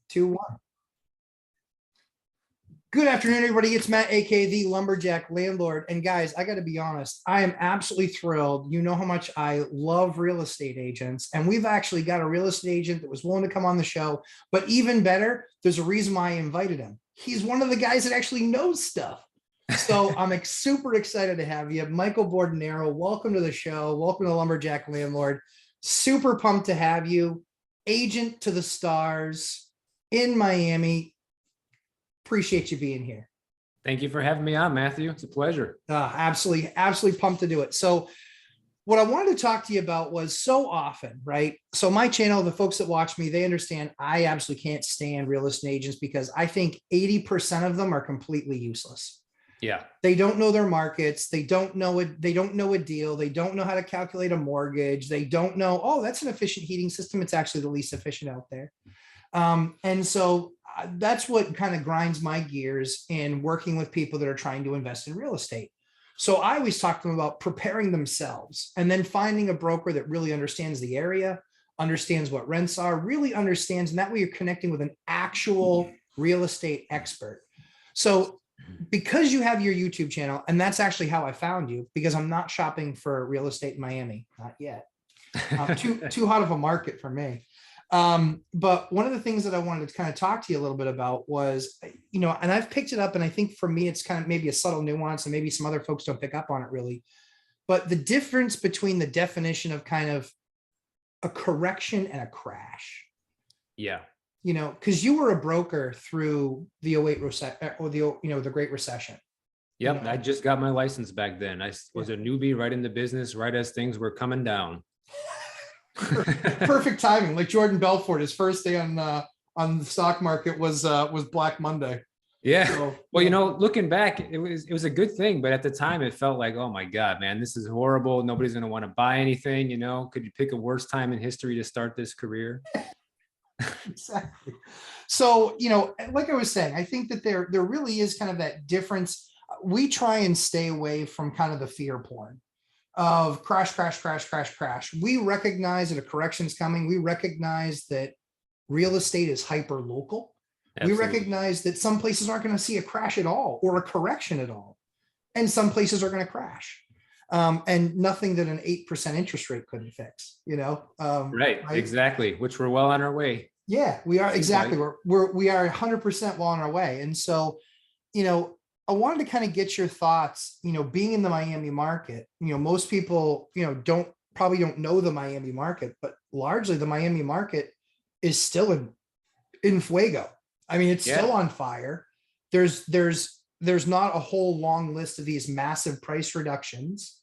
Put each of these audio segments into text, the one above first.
2, 1. Good afternoon, everybody. It's Matt, aka the Lumberjack Landlord. And guys, I got to be honest, I am absolutely thrilled. You know how much I love real estate agents. And we've actually got a real estate agent that was willing to come on the show. But even better, there's a reason why I invited him. He's one of the guys that actually knows stuff. So I'm super excited to have you. Michael Bordenero, welcome to the show. Welcome to Lumberjack Landlord. Super pumped to have you. Agent to the stars in Miami. Appreciate you being here. Thank you for having me on, Matthew. It's a pleasure. Absolutely pumped to do it. So what I wanted to talk to you about was so often, right? So my channel, the folks that watch me, they understand I absolutely can't stand real estate agents because I think 80% of them are completely useless. Yeah. They don't know their markets. They don't know it. They don't know a deal. They don't know how to calculate a mortgage. They don't know, oh, that's an efficient heating system. It's actually the least efficient out there. And so that's what kind of grinds my gears in working with people that are trying to invest in real estate. So I always talk to them about preparing themselves and then finding a broker that really understands the area, understands what rents are, really understands, and that way you're connecting with an actual real estate expert. So because you have your YouTube channel, and that's actually how I found you, because I'm not shopping for real estate in Miami, not yet. Too hot of a market for me. But one of the things that I wanted to kind of talk to you a little bit about was, and I've picked it up, and I think for me, it's kind of maybe a subtle nuance, and maybe some other folks don't pick up on it really, but the difference between the definition of kind of a correction and a crash. Yeah. Because you were a broker through the 08 recession or the Great Recession. Yep. I just got my license back then. I was a newbie right in the business, right as things were coming down. Perfect timing. Like Jordan Belfort, his first day on the stock market was Black Monday. Yeah. So, well, looking back, it was a good thing, but at the time it felt like, oh my God, man, this is horrible. Nobody's going to want to buy anything. Could you pick a worse time in history to start this career? Exactly. So, like I was saying, I think that there really is kind of that difference. We try and stay away from kind of the fear porn of crash. We recognize that a correction is coming. We recognize that real estate is hyper local. Absolutely. We recognize that some places aren't going to see a crash at all or a correction at all. And some places are going to crash. And nothing that an 8% interest rate couldn't fix, right. Exactly. Which we're well on our way. Yeah, we are. Exactly. We are 100% well on our way. And so, I wanted to kind of get your thoughts, being in the Miami market, most people, probably don't know the Miami market, but largely the Miami market is still in fuego. I mean, it's still on fire. There's not a whole long list of these massive price reductions.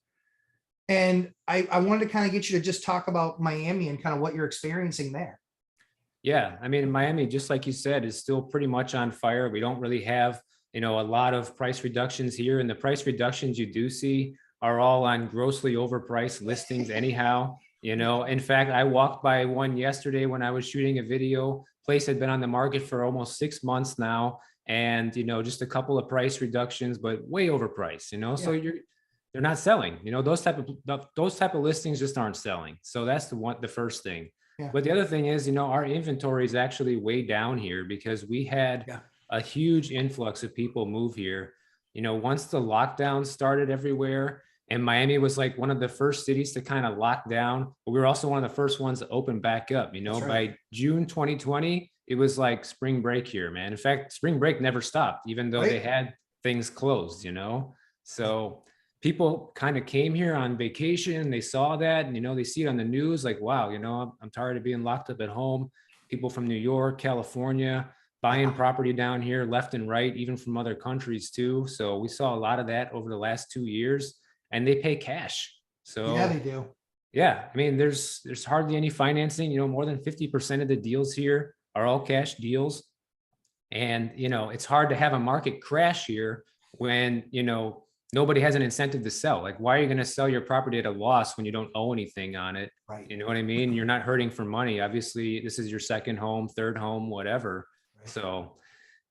And I wanted to kind of get you to just talk about Miami and kind of what you're experiencing there. Yeah. I mean, Miami, just like you said, is still pretty much on fire. We don't really have a lot of price reductions here, and the price reductions you do see are all on grossly overpriced listings anyhow. In fact, I walked by one yesterday when I was shooting a video. Place had been on the market for almost 6 months now, and just a couple of price reductions, but way overpriced. So they're not selling. Those type of listings just aren't selling. So that's the first thing. Yeah. But the other thing is, our inventory is actually way down here because we had a huge influx of people move here. Once the lockdown started everywhere, and Miami was like one of the first cities to kind of lock down, but we were also one of the first ones to open back up. Right. By June 2020, it was like spring break here, man. In fact, spring break never stopped, even though they had things closed, So people kind of came here on vacation. They saw that, and they see it on the news like, wow, I'm tired of being locked up at home. People from New York, California, buying property down here left and right, even from other countries too. So we saw a lot of that over the last 2 years, and they pay cash. So yeah, they do. Yeah. I mean, there's hardly any financing, more than 50% of the deals here are all cash deals. And, it's hard to have a market crash here when, nobody has an incentive to sell. Like, why are you going to sell your property at a loss when you don't owe anything on it? Right. You know what I mean? You're not hurting for money. Obviously, this is your second home, third home, whatever. Right. So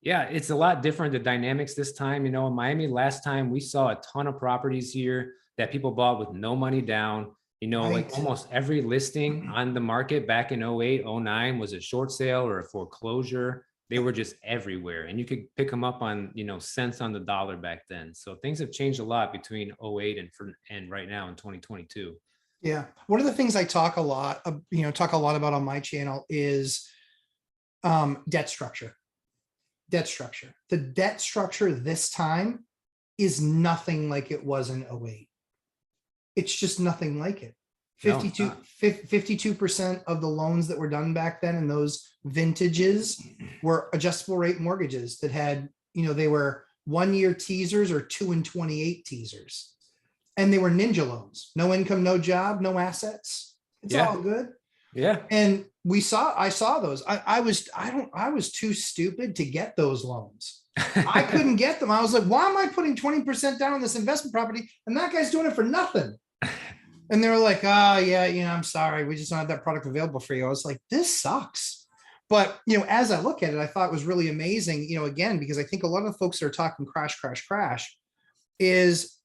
yeah, it's a lot different, the dynamics this time. In Miami last time, we saw a ton of properties here that people bought with no money down. Like Right. almost every listing on the market back in 08, 09 was a short sale or a foreclosure. They were just everywhere, and you could pick them up on, cents on the dollar back then. So things have changed a lot between 08 and right now in 2022. Yeah. One of the things I talk a lot, talk a lot about on my channel is debt structure. Debt structure. The debt structure this time is nothing like it was in 08. It's just nothing like it. No, it's 52, not. 52% of the loans that were done back then in those vintages were adjustable rate mortgages that had, they were 1 year teasers or 2 and 28 teasers. And they were ninja loans, no income, no job, no assets. It's Yeah. all good. Yeah. And I saw those. I was too stupid to get those loans. I couldn't get them. I was like, why am I putting 20% down on this investment property? And that guy's doing it for nothing. And they were like, oh yeah, I'm sorry. We just don't have that product available for you. I was like, this sucks. But, as I look at it, I thought it was really amazing, again, because I think a lot of the folks that are talking crash, crash, crash is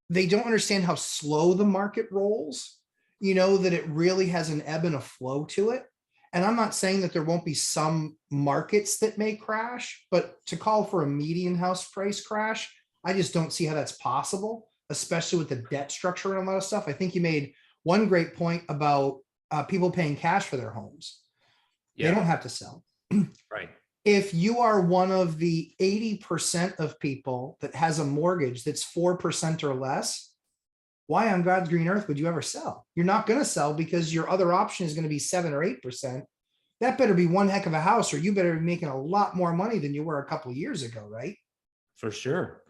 they don't understand how slow the market rolls, that it really has an ebb and a flow to it. And I'm not saying that there won't be some markets that may crash, but to call for a median house price crash, I just don't see how that's possible, especially with the debt structure and a lot of stuff. I think you made one great point about people paying cash for their homes. They don't have to sell. Right. If you are one of the 80% of people that has a mortgage that's 4% or less, why on God's green earth would you ever sell? You're not going to sell because your other option is going to be 7 or 8%. That better be one heck of a house, or you better be making a lot more money than you were a couple of years ago, right? For sure.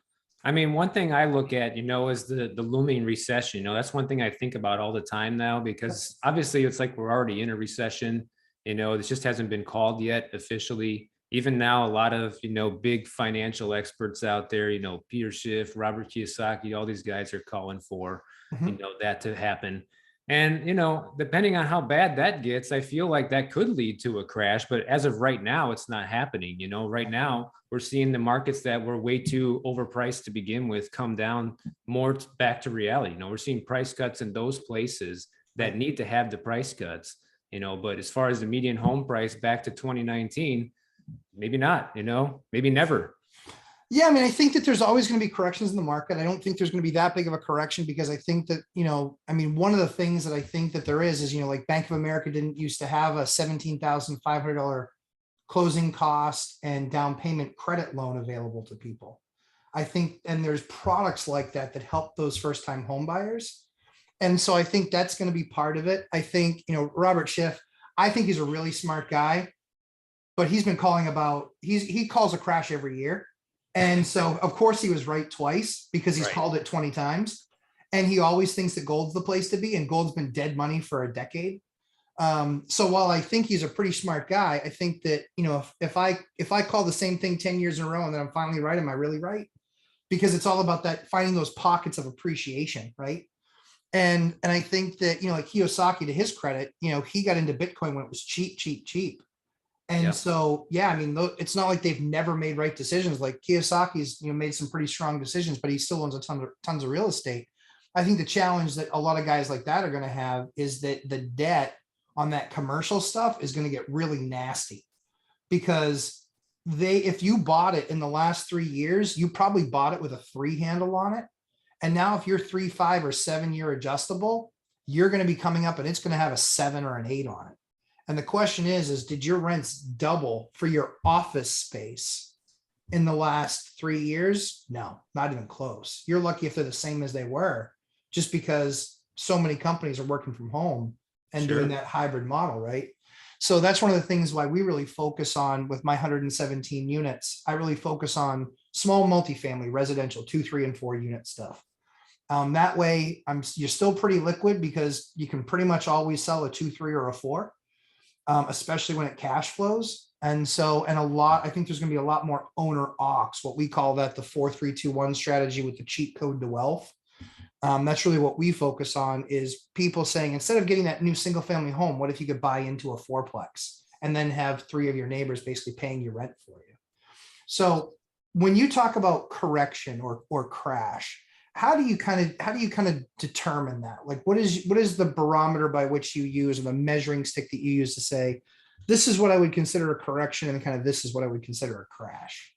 I mean, one thing I look at, is the looming recession. That's one thing I think about all the time now, because obviously it's like we're already in a recession. This just hasn't been called yet officially. Even now, a lot of, big financial experts out there, Peter Schiff, Robert Kiyosaki, all these guys are calling for, that to happen. And, depending on how bad that gets, I feel like that could lead to a crash. But as of right now, it's not happening. Right now, we're seeing the markets that were way too overpriced to begin with come down more back to reality. We're seeing price cuts in those places that need to have the price cuts, but as far as the median home price back to 2019, maybe not, maybe never. Yeah, I mean, I think that there's always going to be corrections in the market. I don't think there's going to be that big of a correction because I think that, one of the things that I think that there is, like Bank of America didn't used to have a $17,500 closing cost and down payment credit loan available to people. I think, and there's products like that that help those first-time home buyers. And so I think that's going to be part of it. I think, Robert Schiff, I think he's a really smart guy, but he's been calling about, he calls a crash every year. And so of course he was right twice because he's called it 20 times. And he always thinks that gold's the place to be, and gold's been dead money for a decade. So while I think he's a pretty smart guy, I think that, if I call the same thing 10 years in a row and then I'm finally right, am I really right? Because it's all about that, finding those pockets of appreciation, right? And I think that, like Kiyosaki, to his credit, he got into Bitcoin when it was cheap, cheap, cheap. And so, yeah, I mean, it's not like they've never made right decisions. Like Kiyosaki's, made some pretty strong decisions, but he still owns tons of real estate. I think the challenge that a lot of guys like that are going to have is that the debt on that commercial stuff is going to get really nasty, because if you bought it in the last 3 years, you probably bought it with a 3 handle on it. And now if you're 3, 5, or 7 year adjustable, you're going to be coming up and it's going to have a 7 or an 8 on it. And the question is did your rents double for your office space in the last 3 years? No, not even close. You're lucky if they're the same as they were, just because so many companies are working from home and doing that hybrid model, right? So that's one of the things why we really focus on, with my 117 units, I really focus on small multifamily residential 2, 3, and 4 unit stuff. That way you're still pretty liquid, because you can pretty much always sell a 2, 3, or a 4. Especially when it cash flows. And so, I think there's going to be a lot more owner aux, what we call that, the 4-3-2-1 strategy with the cheat code to wealth. That's really what we focus on, is people saying, instead of getting that new single family home, what if you could buy into a 4-plex and then have 3 of your neighbors basically paying your rent for you? So when you talk about correction or crash, how do you kind of determine that? Like, what is the barometer by which you use, or the measuring stick that you use to say, this is what I would consider a correction, and kind of this is what I would consider a crash?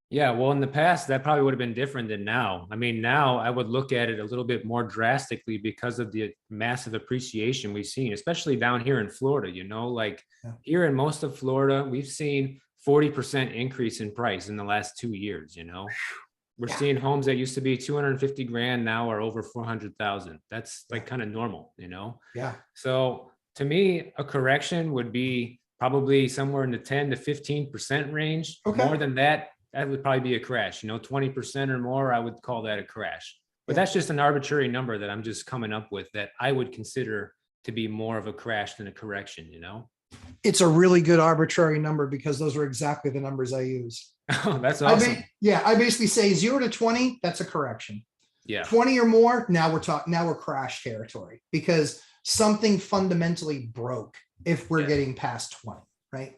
Yeah, well, in the past, that probably would have been different than now. I mean, now I would look at it a little bit more drastically because of the massive appreciation we've seen, especially down here in Florida. Like Yeah. here in most of Florida, we've seen 40% increase in price in the last 2 years. We're Yeah. seeing homes that used to be 250 grand now are over 400,000. That's like kind of normal. Yeah. So to me, a correction would be probably somewhere in the 10 to 15% range. Okay. More than that, that would probably be a crash. 20% or more, I would call that a crash. But Yeah. that's just an arbitrary number that I'm just coming up with that I would consider to be more of a crash than a correction. It's a really good arbitrary number, because those are exactly the numbers I use. Oh, that's awesome. I basically say 0 to 20, that's a correction. Yeah. 20 or more, now we're crash territory, because something fundamentally broke if we're getting past 20, right?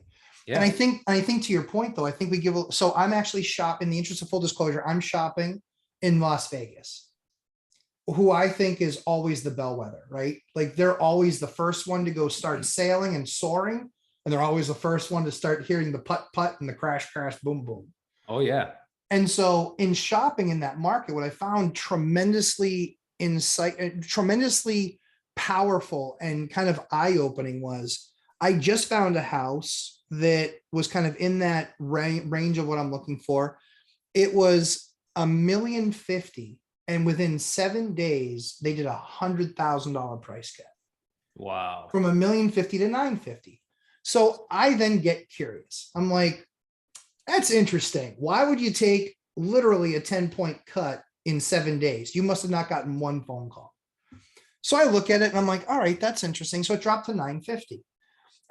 Yeah. And I think to your point, though, I think so I'm actually in the interest of full disclosure, I'm shopping in Las Vegas, who I think is always the bellwether, right? Like, they're always the first one to go start sailing and soaring. And they're always the first one to start hearing the putt putt and the crash crash boom boom. Oh yeah. And so in shopping in that market, what I found tremendously powerful and kind of eye-opening was, I just found a house that was kind of in that range of what I'm looking for. It was $1,050,000, and within 7 days they did $100,000 price cut. Wow. From $1,050,000 to $950,000. So I then get curious. I'm like, that's interesting. Why would you take literally a 10-point cut in 7 days? You must have not gotten one phone call. So I look at it and I'm like, all right, that's interesting. So it dropped to $950,000.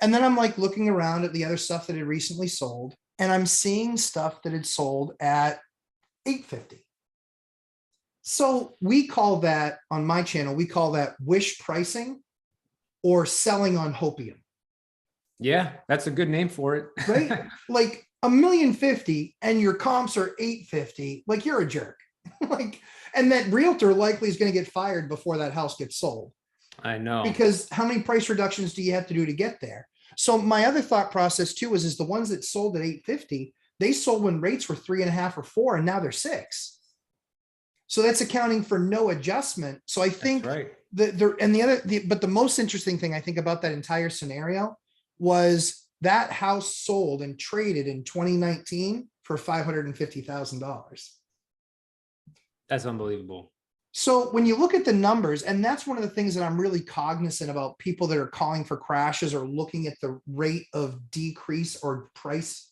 And then I'm like looking around at the other stuff that had recently sold, and I'm seeing stuff that had sold at $850,000. So we call that, on my channel, we call that wish pricing, or selling on hopium. Yeah, that's a good name for it. Right? Like $1,050,000 and your comps are $850,000, like, you're a jerk. Like, and that realtor likely is going to get fired before that house gets sold. I know. Because how many price reductions do you have to do to get there? So my other thought process too is the ones that sold at $850,000, they sold when rates were 3.5 or 4, and now they're 6. So that's accounting for no adjustment. So I think that's right. But the most interesting thing I think about that entire scenario was that house sold and traded in 2019 for $550,000. That's unbelievable. So when you look at the numbers, and that's one of the things that I'm really cognizant about, people that are calling for crashes or looking at the rate of decrease or price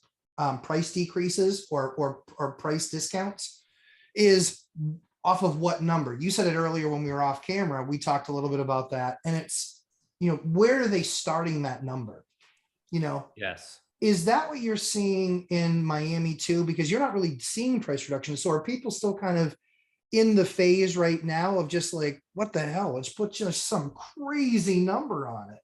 decreases or price discounts, is off of what number. You said it earlier when we were off camera, we talked a little bit about that, and it's, where are they starting that number? Yes. Is that what you're seeing in Miami too? Because you're not really seeing price reductions. So are people still kind of in the phase right now of just like, what the hell? Let's put just some crazy number on it.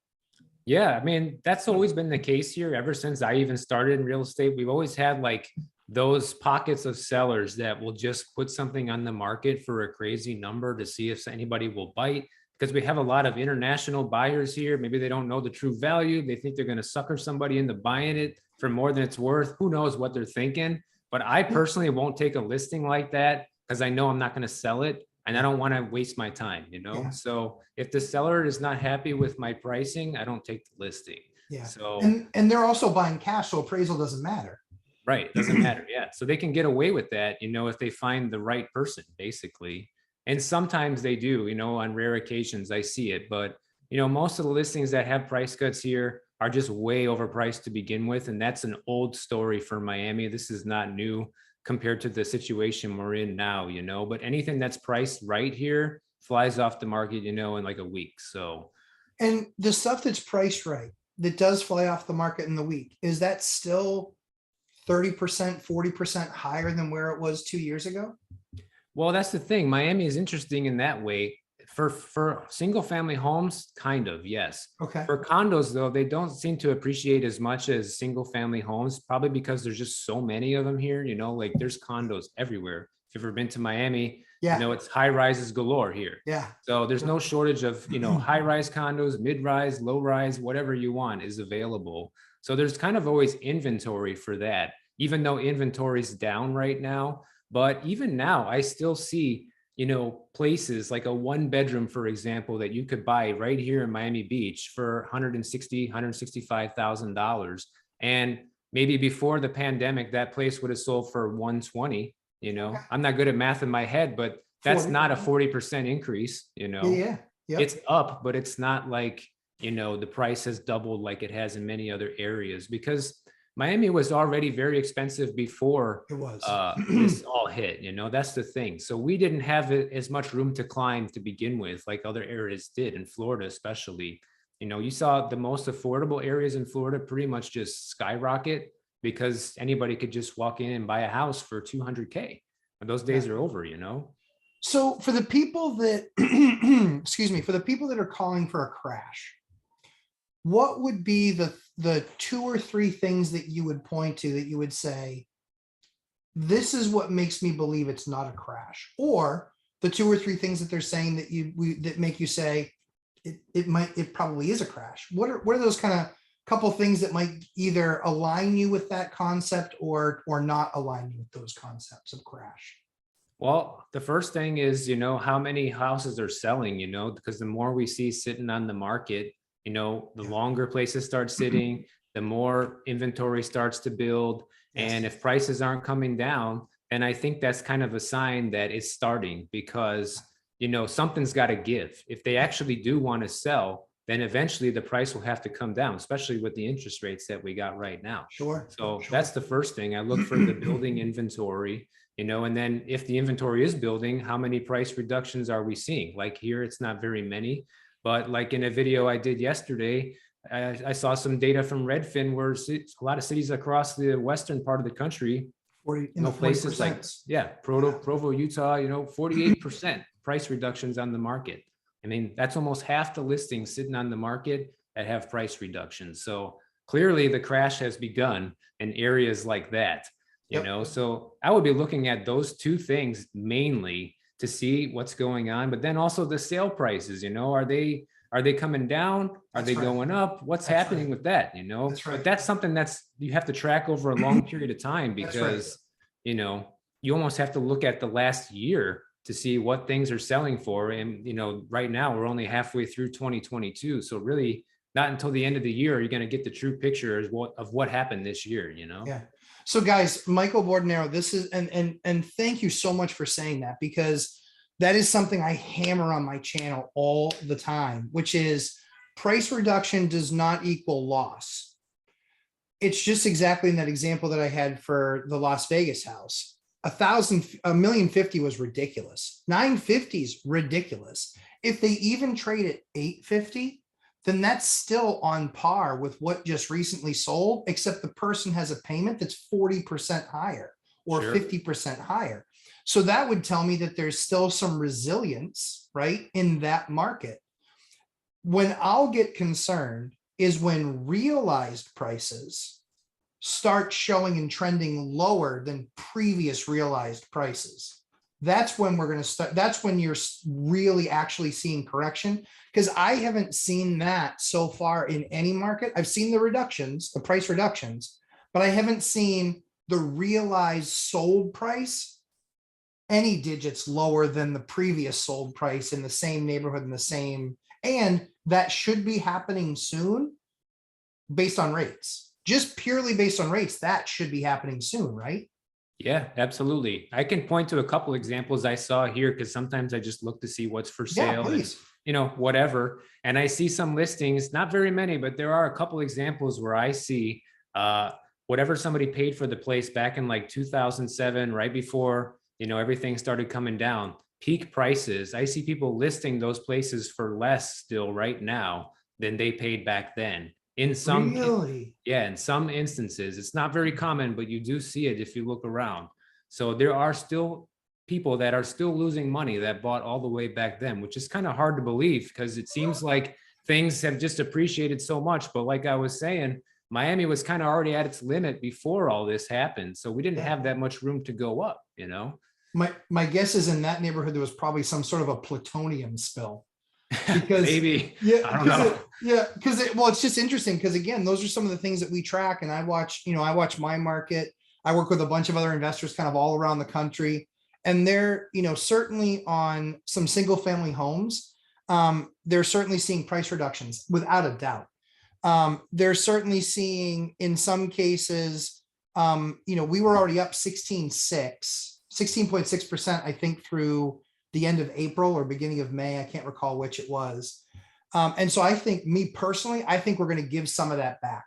Yeah, I mean, that's always been the case here ever since I even started in real estate. We've always had like those pockets of sellers that will just put something on the market for a crazy number to see if anybody will bite, because we have a lot of international buyers here. Maybe they don't know the true value. They think they're going to sucker somebody into buying it for more than it's worth. Who knows what they're thinking? But I personally won't take a listing like that, because I know I'm not going to sell it, and I don't want to waste my time, Yeah. So if the seller is not happy with my pricing, I don't take the listing. Yeah. So, and they're also buying cash, so appraisal doesn't matter. right. Doesn't matter. Yeah. So they can get away with that, if they find the right person, basically. And sometimes they do, on rare occasions I see it, but most of the listings that have price cuts here are just way overpriced to begin with. And that's an old story for Miami. This is not new compared to the situation we're in now, but anything that's priced right here flies off the market, in like a week. So, and the stuff that's priced right, that does fly off the market in the week, is that still 30%, 40% higher than where it was 2 years ago? Well, that's the thing. Miami is interesting in that way. For single family homes, kind of, yes. Okay. For condos, though, they don't seem to appreciate as much as single family homes, probably because there's just so many of them here, like there's condos everywhere. If you've ever been to Miami, Yeah. you know, it's high rises galore here. Yeah. So there's no shortage of, you know, high rise condos, mid rise, low rise, whatever you want is available. So there's kind of always inventory for that, even though inventory is down right now. But even now, I still see, you know, places like a 1 bedroom, for example, that you could buy right here in Miami Beach for 160, $165,000. And maybe before the pandemic, that place would have sold for 120. You know, I'm not good at math in my head, but that's 40. not a 40% increase, you know. Yeah. Yep. It's up, but it's not like, you know, the price has doubled like it has in many other areas, because Miami was already very expensive before It was. this all hit, you know, that's the thing. So we didn't have as much room to climb to begin with, like other areas did, in Florida especially. You know, you saw the most affordable areas in Florida pretty much just skyrocket because anybody could just walk in and buy a house for 200K. And those days are over, you know? So for the people that, excuse me, for the people that are calling for a crash, what would be the 2 or 3 things that you would point to that you would say, this is what makes me believe it's not a crash? Or the 2 or 3 things that they're saying that that make you say it probably is a crash? What are those kind of couple things that might either align you with that concept or not align you with those concepts of crash? Well, the first thing is, you know, how many houses are selling, you know, because the more we see sitting on the market, you know, the longer places start sitting, the more inventory starts to build. Yes. And if prices aren't coming down, then I think that's kind of a sign that it's starting, because, you know, something's got to give. If they actually do want to sell, then eventually the price will have to come down, especially with the interest rates that we got right now. Sure. So that's the first thing. I look for the building inventory, you know, and then if the inventory is building, how many price reductions are we seeing? Like here, it's not very many, but like in a video I did yesterday, I saw some data from Redfin where a lot of cities across the western part of the country, 40, you know, places like, Provo, Utah, you know, 48% price reductions on the market. I mean, that's almost half the listings sitting on the market that have price reductions. So clearly the crash has begun in areas like that, you know. So I would be looking at those 2 things mainly to see what's going on, but then also the sale prices, you know, are they coming down? Are they going up? What's happening with that, you know? But that's something you have to track over a long period of time, because, you know, you almost have to look at the last year to see what things are selling for. And, you know, right now we're only halfway through 2022. So really not until the end of the year, you're going to get the true picture of what happened this year, you know? Yeah. So guys, Michael Bordenero, this is, and thank you so much for saying that, because that is something I hammer on my channel all the time, which is price reduction does not equal loss. It's just exactly in that example that I had for the Las Vegas house. $1,050,000 was ridiculous. 950 is ridiculous. If they even trade at 850, then that's still on par with what just recently sold, except the person has a payment that's 40% higher or 50% higher. So that would tell me that there's still some resilience, right, in that market. When I'll get concerned is when realized prices start showing and trending lower than previous realized prices. That's when we're going to start. That's when you're really actually seeing correction, because I haven't seen that so far in any market. I've seen the reductions, the price reductions, but I haven't seen the realized sold price any digits lower than the previous sold price in the same neighborhood, in the same, and that should be happening soon based on rates. Just purely based on rates, that should be happening soon, right? Yeah, absolutely. I can point to a couple examples I saw here, because sometimes I just look to see what's for sale and, you know, whatever. And I see some listings, not very many, but there are a couple examples where I see whatever somebody paid for the place back in like 2007, right before, you know, everything started coming down, peak prices. I see people listing those places for less still right now than they paid back then. In some, in some instances, it's not very common, but you do see it if you look around. So there are still people that are still losing money that bought all the way back then, which is kind of hard to believe, because it seems like things have just appreciated so much. But like I was saying, Miami was kind of already at its limit before all this happened. So we didn't have that much room to go up, you know? My guess is in that neighborhood, there was probably some sort of a plutonium spill. Because Maybe, yeah, I don't know. well, it's just interesting because again, those are some of the things that we track, and I watch, I watch my market. I work with a bunch of other investors kind of all around the country, and they're, certainly on some single family homes. They're certainly seeing price reductions without a doubt. They're certainly seeing in some cases, we were already up 16.6%, I think, through the end of April or beginning of May. I can't recall which it was. And so I think, me personally, I think we're going to give some of that back.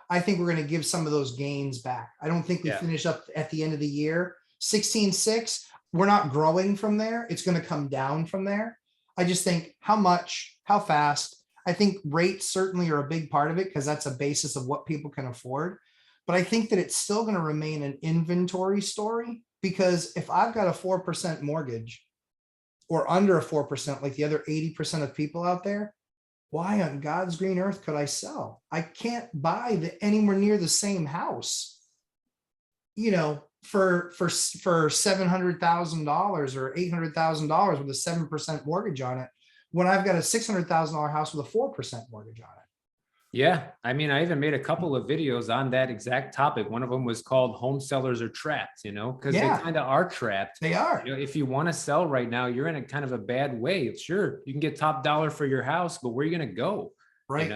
I think we're going to give some of those gains back. I don't think we Yeah. finish up at the end of the year 16.6. We're not growing from there. It's going to come down from there. I just think how much, how fast. I think rates certainly are a big part of it because that's a basis of what people can afford. But I think that it's still going to remain an inventory story, because if I've got a 4% mortgage or under a 4%, like the other 80% of people out there, why on God's green earth could I sell? I can't buy anywhere near the same house, for $700,000 or $800,000 with a 7% mortgage on it, when I've got a $600,000 house with a 4% mortgage on it. Yeah, I mean, I even made a couple of videos on that exact topic. One of them was called "Home Sellers Are Trapped," because Yeah. they kind of are trapped. They are. If you want to sell right now, you're in a kind of a bad way. Sure, you can get top dollar for your house, but where are you going to go? Right.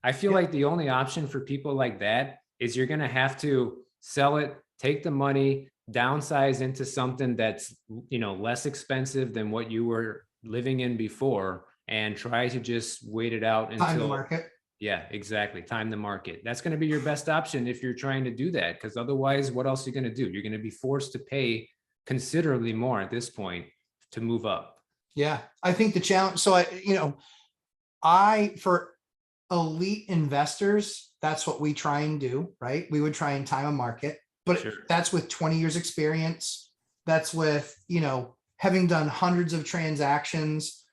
I feel Yep. like the only option for people like that is you're going to have to sell it, take the money, downsize into something that's, less expensive than what you were living in before, and try to just wait it out Time the until market. Yeah, exactly. Time the market. That's going to be your best option if you're trying to do that, because otherwise, what else are you going to do? You're going to be forced to pay considerably more at this point to move up. Yeah, I think the challenge. So for elite investors, that's what we try and do, right? We would try and time a market, but Sure. that's with 20 years experience. That's with, having done hundreds of transactions.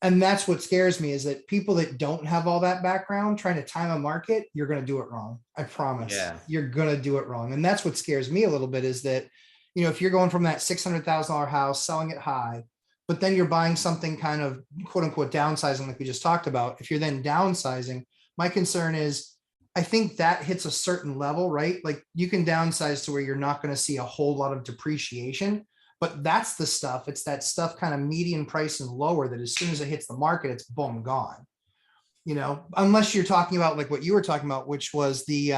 And that's what scares me, is that people that don't have all that background trying to time a market, you're going to do it wrong. I promise. Yeah. You're going to do it wrong. And that's what scares me a little bit, is that, if you're going from that $600,000 house, selling it high, but then you're buying something kind of quote unquote downsizing, like we just talked about. If you're then downsizing, my concern is, I think that hits a certain level, right? Like you can downsize to where you're not going to see a whole lot of depreciation. But that's the stuff. It's that stuff kind of median price and lower that as soon as it hits the market, it's boom, gone. Unless you're talking about like what you were talking about, which was the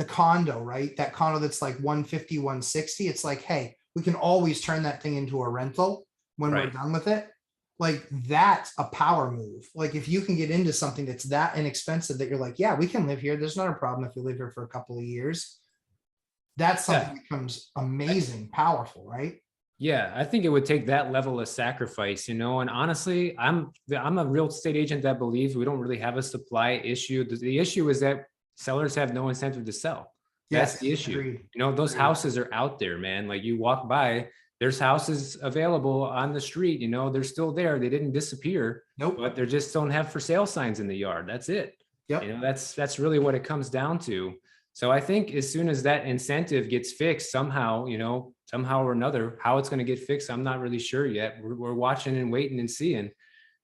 condo, right? That condo that's like 150, 160. It's like, hey, we can always turn that thing into a rental when we're Right. done with it. Like that's a power move. Like if you can get into something that's that inexpensive that you're like, yeah, we can live here. There's not a problem if you live here for a couple of years. That's something that becomes amazing, powerful, right? Yeah, I think it would take that level of sacrifice, and honestly, I'm a real estate agent that believes we don't really have a supply issue. The issue is that sellers have no incentive to sell. That's Yes, the issue. agreed. Those Agreed. houses are out there, man. Like you walk by, there's houses available on the street, they're still there. They didn't disappear, Nope. but they just don't have for sale signs in the yard. That's it. Yep. That's really what it comes down to. So I think as soon as that incentive gets fixed somehow, somehow or another, how it's going to get fixed, I'm not really sure yet. We're watching and waiting and seeing.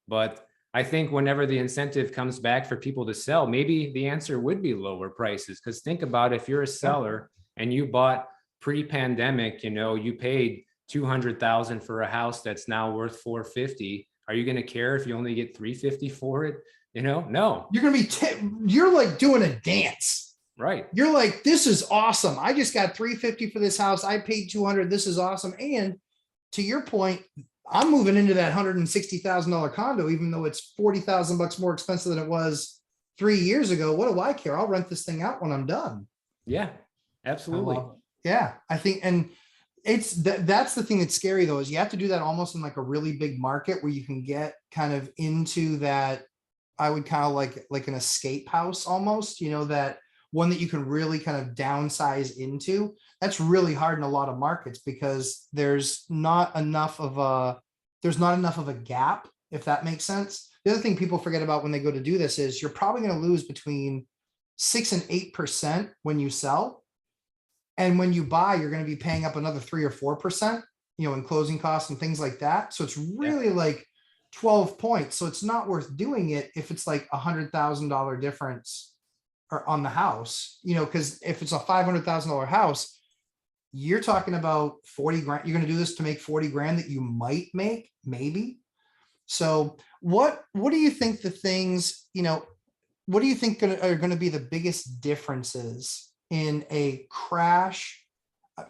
But I think whenever the incentive comes back for people to sell, maybe the answer would be lower prices. Because think about if you're a seller and you bought pre-pandemic, you paid $200,000 for a house that's now worth $450. Are you going to care if you only get $350 for it? No. You're going to be, you're like doing a dance. Right. You're like, this is awesome. I just got $350 for this house. I paid $200. This is awesome. And to your point, I'm moving into that $160,000 condo, even though it's $40,000 more expensive than it was 3 years ago. What do I care? I'll rent this thing out when I'm done. Yeah, absolutely. Yeah, I think, and it's that's the thing that's scary though, is you have to do that almost in like a really big market where you can get kind of into that. I would kind of like an escape house almost, that one that you can really kind of downsize into. That's really hard in a lot of markets because there's not enough of a gap, if that makes sense. The other thing people forget about when they go to do this is you're probably going to lose between 6 and 8% when you sell. And when you buy, you're going to be paying up another 3 or 4%, in closing costs and things like that. So it's Yeah. really like 12 points. So it's not worth doing it if it's like $100,000 difference or on the house, because if it's a $500,000 house, you're talking about 40 grand. You're going to do this to make 40 grand that you might make, maybe. So what do you think the things, what do you think are going to be the biggest differences in a crash?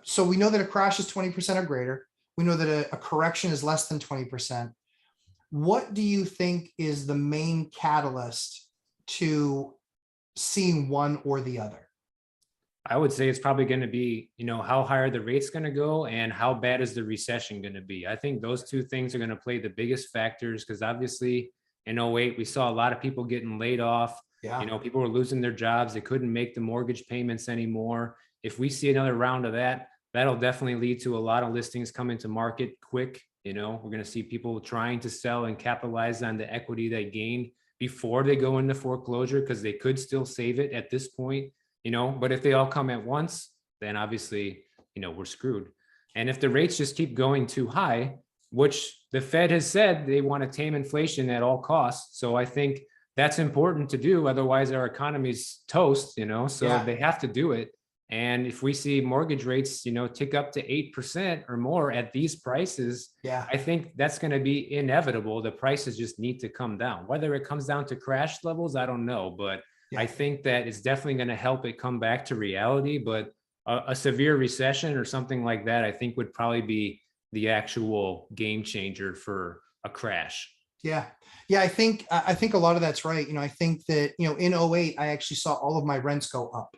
So we know that a crash is 20% or greater. We know that a correction is less than 20%. What do you think is the main catalyst to seeing one or the other? I would say it's probably going to be, how high are the rates going to go and how bad is the recession going to be? I think those two things are going to play the biggest factors because obviously in 08, we saw a lot of people getting laid off. Yeah. People were losing their jobs. They couldn't make the mortgage payments anymore. If we see another round of that, that'll definitely lead to a lot of listings coming to market quick. We're going to see people trying to sell and capitalize on the equity they gained before they go into foreclosure because they could still save it at this point. But if they all come at once, then obviously, we're screwed. And if the rates just keep going too high, which the Fed has said they want to tame inflation at all costs. So I think that's important to do. Otherwise our economy's toast, so Yeah. they have to do it. And if we see mortgage rates, tick up to 8% or more at these prices, Yeah. I think that's going to be inevitable. The prices just need to come down. Whether it comes down to crash levels, I don't know, but Yeah. I think that it's definitely going to help it come back to reality, but a severe recession or something like that, I think would probably be the actual game changer for a crash. Yeah. Yeah. I think a lot of that's right. I think that, in 08, I actually saw all of my rents go up.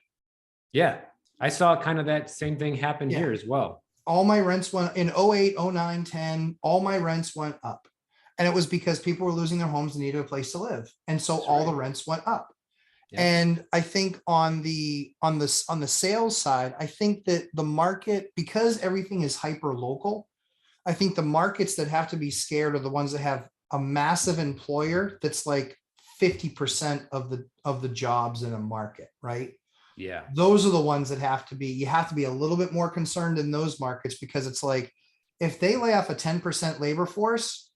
Yeah. I saw kind of that same thing happen Yeah. here as well. All my rents went in 08, 09, 10, all my rents went up. And it was because people were losing their homes and needed a place to live. And so That's all the right. rents went up. Yeah. And I think on the sales side, I think that the market, because everything is hyper local, I think the markets that have to be scared are the ones that have a massive employer that's like 50% of the jobs in a market, right? Yeah. Those are the ones that you have to be a little bit more concerned in those markets because it's like, if they lay off a 10% labor force,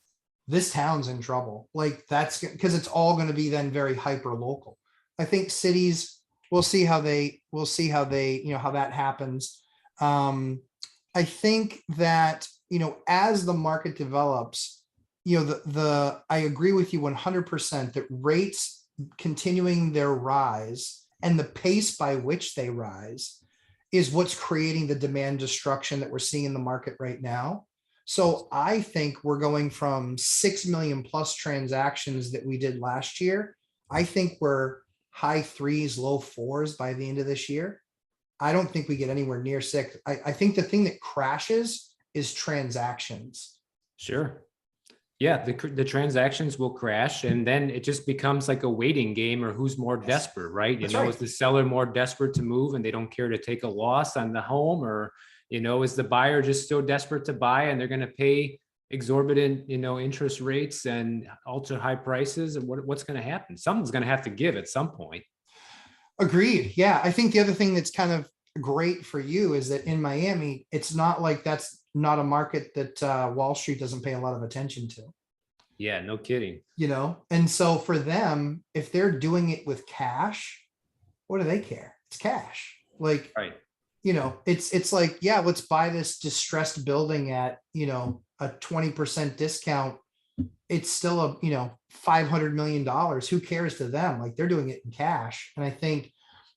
this town's in trouble. Like that's because it's all going to be then very hyper local. I think cities, we'll see how that happens. I think that, as the market develops, I agree with you 100% that rates continuing their rise and the pace by which they rise is what's creating the demand destruction that we're seeing in the market right now. So I think we're going from 6 million plus transactions that we did last year. I think we're high threes, low fours by the end of this year. I don't think we get anywhere near 6. I think the thing that crashes is transactions. Sure. Yeah, the transactions will crash and then it just becomes like a waiting game or who's more desperate, right? That's right. Is the seller more desperate to move and they don't care to take a loss on the home, or, is the buyer just so desperate to buy and they're going to pay exorbitant, interest rates and ultra high prices? And what's going to happen? Someone's going to have to give at some point. Agreed. Yeah. I think the other thing that's kind of great for you is that in Miami, it's not like that's not a market that Wall Street doesn't pay a lot of attention to. Yeah, no kidding. And so for them, if they're doing it with cash, what do they care? It's cash. Like, right. It's like, yeah, let's buy this distressed building at, a 20% discount. It's still a, $500 million. Who cares to them? Like they're doing it in cash. And I think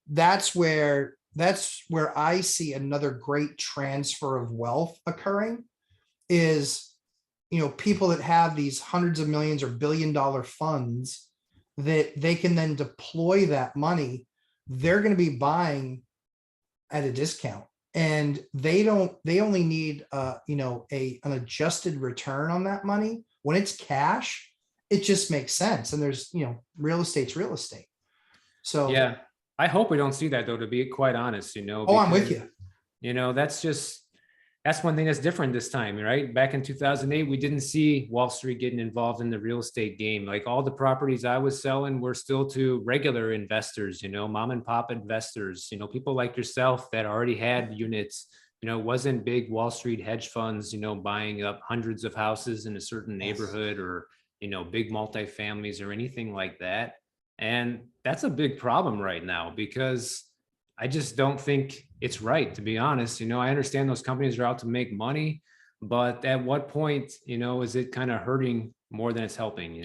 that's where I see another great transfer of wealth occurring is, people that have these hundreds of millions or $billion funds that they can then deploy that money. They're going to be buying at a discount and they only need an adjusted return on that money. When it's cash, it just makes sense. And there's, real estate's real estate. So yeah, I hope we don't see that though, to be quite honest, I'm with you. That's just, that's one thing that's different this time, right? Back in 2008, we didn't see Wall Street getting involved in the real estate game. Like all the properties I was selling were still to regular investors, mom and pop investors, people like yourself that already had units. Wasn't big Wall Street hedge funds, buying up hundreds of houses in a certain neighborhood, or, big multifamilies or anything like that. And that's a big problem right now, because I just don't think it's right, to be honest. I understand those companies are out to make money, but at what point, is it kind of hurting more than it's helping,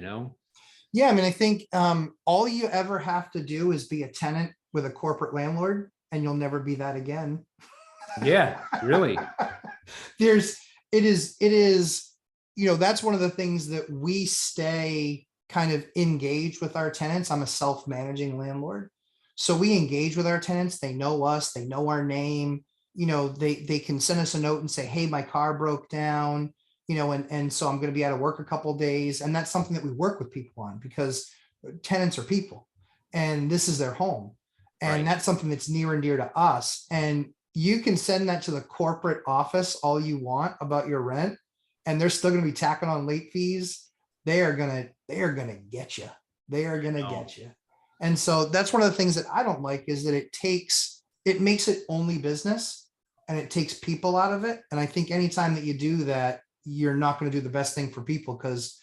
Yeah, I mean, I think all you ever have to do is be a tenant with a corporate landlord, and you'll never be that again. Yeah, really. It is, that's one of the things that we stay kind of engaged with our tenants. I'm a self-managing landlord. So we engage with our tenants. They know us, they know our name, they can send us a note and say, hey, my car broke down, and so I'm going to be out of work a couple of days. And that's something that we work with people on, because tenants are people and this is their home. And that's something that's near and dear to us. And you can send that to the corporate office all you want about your rent, and they're still going to be tacking on late fees. They are going to get you. They are going to get you. And so that's one of the things that I don't like, is that it makes it only business, and it takes people out of it. And I think anytime that you do that, you're not going to do the best thing for people, because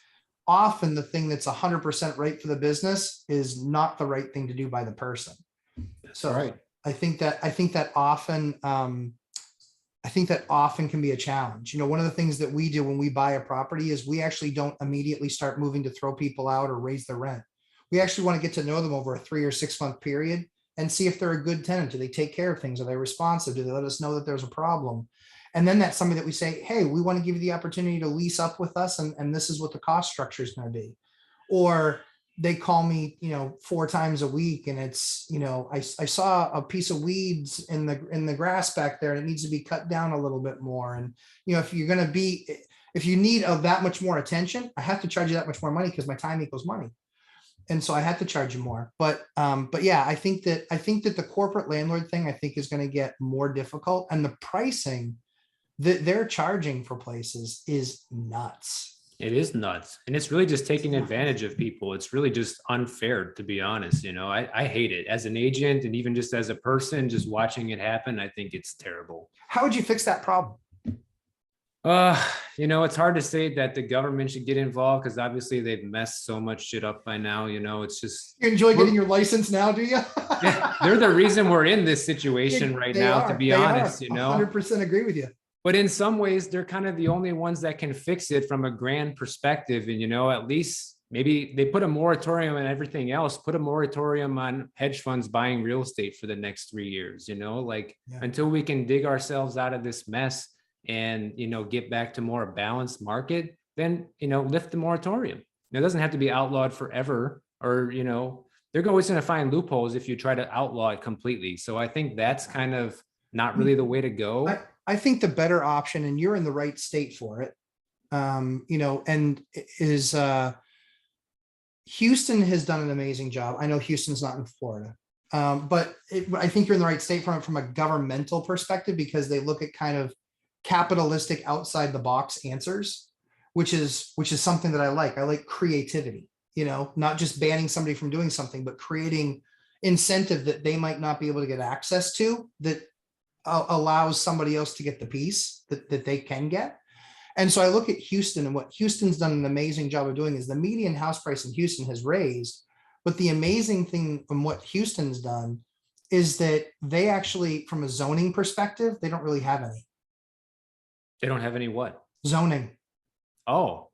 often the thing that's 100% right for the business is not the right thing to do by the person. So right. I think that often can be a challenge. One of the things that we do when we buy a property is we actually don't immediately start moving to throw people out or raise the rent. We actually want to get to know them over a 3 or 6 month period and see if they're a good tenant. Do they take care of things? Are they responsive? Do they let us know that there's a problem? And then that's something that we say, hey, we want to give you the opportunity to lease up with us, and this is what the cost structure is going to be. Or they call me, 4 times a week, and it's, I saw a piece of weeds in the grass back there, and it needs to be cut down a little bit more. And, if you need that much more attention, I have to charge you that much more money, because my time equals money. And so I had to charge you more. But yeah, I think that the corporate landlord thing, I think, is going to get more difficult, and the pricing that they're charging for places is nuts. It is nuts. And it's really just taking advantage of people. It's really just unfair, to be honest. I hate it as an agent, and even just as a person, just watching it happen. I think it's terrible. How would you fix that problem? It's hard to say that the government should get involved, because obviously they've messed so much shit up by now. It's just, you enjoy getting your license now, do you? Yeah, they're the reason we're in this situation right now, to be honest. 100% agree with you. But in some ways, they're kind of the only ones that can fix it from a grand perspective. And, at least maybe they put a moratorium on everything else, put a moratorium on hedge funds buying real estate for the next 3 years, until we can dig ourselves out of this mess and, get back to more balanced market, then, lift the moratorium. It doesn't have to be outlawed forever, or, they're always going to find loopholes if you try to outlaw it completely. So I think that's kind of not really the way to go. I think the better option, and you're in the right state for it, and is Houston has done an amazing job. I know Houston's not in Florida, but I think you're in the right state from a governmental perspective, because they look at kind of capitalistic, outside the box answers, which is something that I like. I like creativity, not just banning somebody from doing something, but creating incentive that they might not be able to get access to, that allows somebody else to get the piece that they can get. And so I look at Houston, and what Houston's done an amazing job of doing is the median house price in Houston has raised. But the amazing thing from what Houston's done is that they actually, from a zoning perspective, they don't really have any. They don't have any what? Zoning. Oh,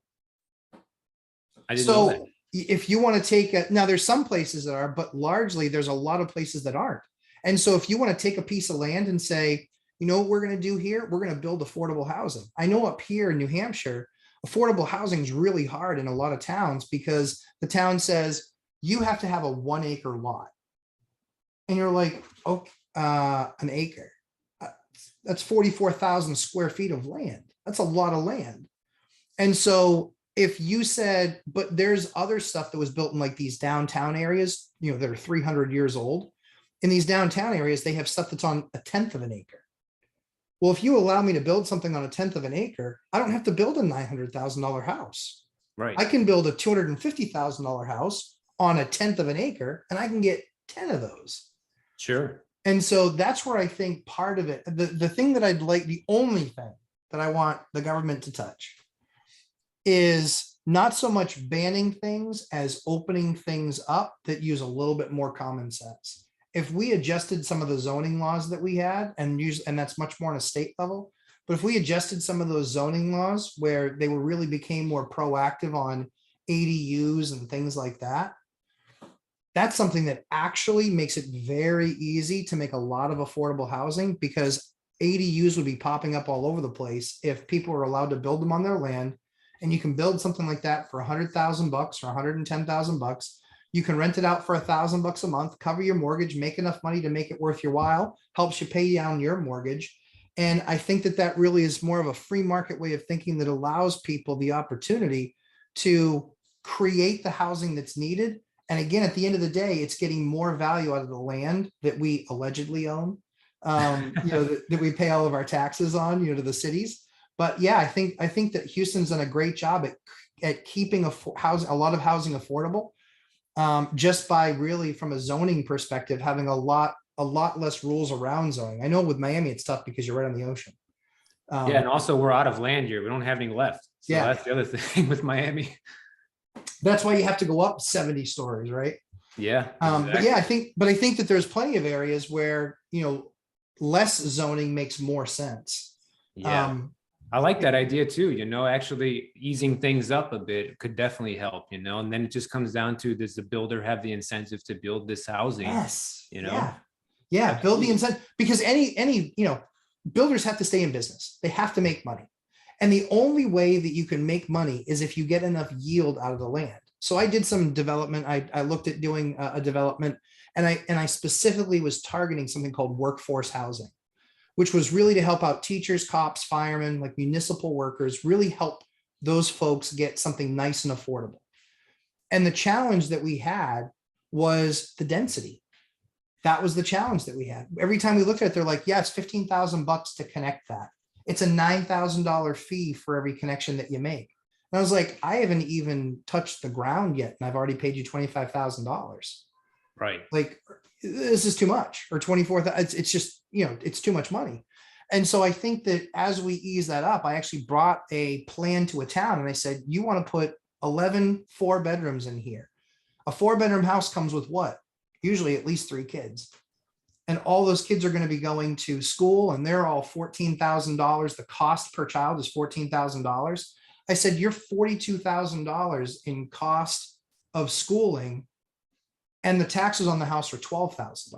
I didn't know that. If you want to take now there's some places that are, but largely there's a lot of places that aren't. And so if you want to take a piece of land and say, what we're going to do here, we're going to build affordable housing. I know up here in New Hampshire, affordable housing is really hard in a lot of towns, because the town says you have to have a 1 acre lot. And you're like, okay, an acre. That's 44,000 square feet of land. That's a lot of land. And so if you said, but there's other stuff that was built in like these downtown areas, that are 300 years old. In these downtown areas, they have stuff that's on 1/10 of an acre. Well, if you allow me to build something on a tenth of an acre, I don't have to build a $900,000 house. Right. I can build a $250,000 house on a tenth of an acre, and I can get 10 of those. Sure. And so that's where I think part of it, the thing that I'd like, the only thing that I want the government to touch is not so much banning things as opening things up that use a little bit more common sense. If we adjusted some of the zoning laws that we had and that's much more on a state level, but if we adjusted some of those zoning laws where they were really became more proactive on ADUs and things like that, that's something that actually makes it very easy to make a lot of affordable housing, because ADUs would be popping up all over the place if people are allowed to build them on their land. And you can build something like that for $100,000 or $110,000. You can rent it out for $1,000 a month, cover your mortgage, make enough money to make it worth your while, helps you pay down your mortgage. And I think that that really is more of a free market way of thinking that allows people the opportunity to create the housing that's needed. And again, at the end of the day, it's getting more value out of the land that we allegedly own, that we pay all of our taxes on, to the cities. But yeah, I think that Houston's done a great job at keeping a lot of housing affordable, just by really from a zoning perspective, having a lot less rules around zoning. I know with Miami, it's tough because you're right on the ocean. Yeah, and also we're out of land here. We don't have any left. So Yeah. that's the other thing with Miami. That's why you have to go up 70 stories, right? Yeah. But yeah, I think that there's plenty of areas where, less zoning makes more sense. Yeah. I like that idea too, actually easing things up a bit could definitely help, and then it just comes down to, does the builder have the incentive to build this housing? Yes. Yeah. Build the incentive, because any builders have to stay in business. They have to make money. And the only way that you can make money is if you get enough yield out of the land. So I did some development. I looked at doing a development, and I specifically was targeting something called workforce housing, which was really to help out teachers, cops, firemen, like municipal workers, really help those folks get something nice and affordable. And the challenge that we had was the density. That was the challenge that we had. Every time we looked at it, they're like, yeah, it's $15,000 to connect that. It's a $9,000 fee for every connection that you make. And I was like, I haven't even touched the ground yet, and I've already paid you $25,000. Right. Like, this is too much, or 24,000. It's just, it's too much money. And so I think that as we ease that up, I actually brought a plan to a town, and I said, you want to put 11 4-bedrooms in here. A 4-bedroom house comes with what? Usually at least 3 kids. And all those kids are going to be going to school, and they're all $14,000. The cost per child is $14,000. I said, you're $42,000 in cost of schooling, and the taxes on the house are $12,000.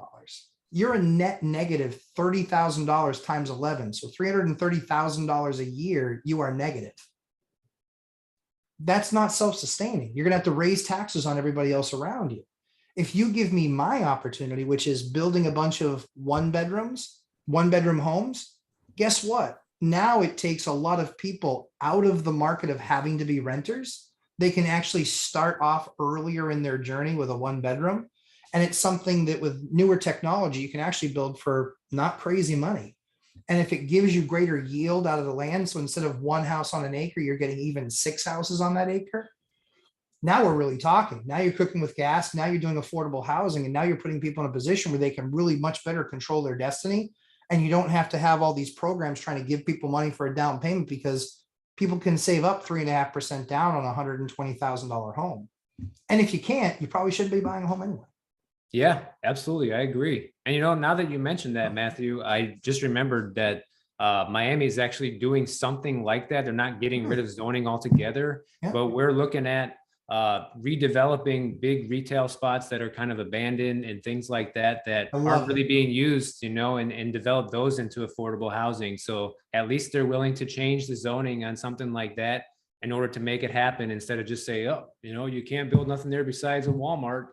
You're a net negative $30,000 times 11. So $330,000 a year, you are negative. That's not self-sustaining. You're going to have to raise taxes on everybody else around you. If you give me my opportunity, which is building a bunch of 1-bedroom homes, guess what? Now it takes a lot of people out of the market of having to be renters. They can actually start off earlier in their journey with a 1-bedroom. And it's something that with newer technology, you can actually build for not crazy money. And if it gives you greater yield out of the land, so instead of 1 house on an acre, you're getting even 6 houses on that acre. Now we're really talking. Now you're cooking with gas. Now you're doing affordable housing. And now you're putting people in a position where they can really much better control their destiny. And you don't have to have all these programs trying to give people money for a down payment, because people can save up 3.5% down on a $120,000 home. And if you can't, you probably shouldn't be buying a home anyway. Yeah, absolutely. I agree. And, now that you mentioned that, Matthew, I just remembered that Miami is actually doing something like that. They're not getting rid of zoning altogether, but we're looking at redeveloping big retail spots that are kind of abandoned and things like that aren't really being used, and develop those into affordable housing. So at least they're willing to change the zoning on something like that in order to make it happen, instead of just say, oh, you can't build nothing there besides a Walmart,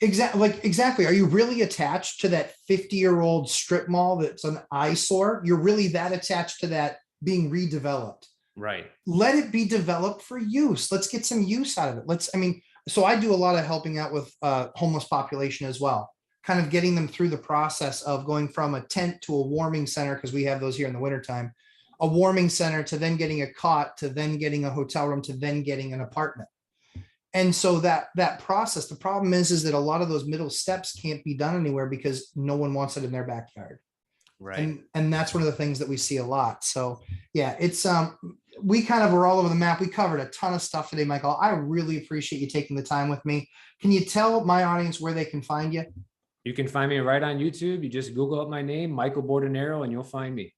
Exactly. Are you really attached to that 50-year-old strip mall that's an eyesore? You're really that attached to that being redeveloped. Right. Let it be developed for use. Let's get some use out of it. So I do a lot of helping out with homeless population as well. kind of getting them through the process of going from a tent to a warming center, because we have those here in the wintertime, a warming center to then getting a cot, to then getting a hotel room, to then getting an apartment. And so that process, the problem is that a lot of those middle steps can't be done anywhere because no one wants it in their backyard. Right. And that's one of the things that we see a lot. So yeah, it's we kind of were all over the map. We covered a ton of stuff today, Michael. I really appreciate you taking the time with me. Can you tell my audience where they can find you? You can find me right on YouTube. You just Google up my name, Michael Bordenero, and you'll find me.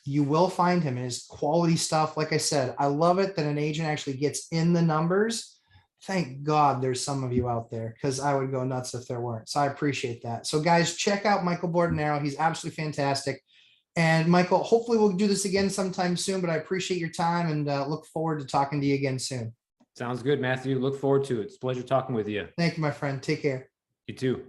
You will find him and his quality stuff. Like I said, I love it that an agent actually gets in the numbers. Thank God there's some of you out there, because I would go nuts if there weren't. So I appreciate that. So guys, check out Michael Bordenero. He's absolutely fantastic. And Michael, hopefully we'll do this again sometime soon, but I appreciate your time and look forward to talking to you again soon. Sounds good, Matthew. Look forward to it. It's a pleasure talking with you. Thank you, my friend. Take care. You too.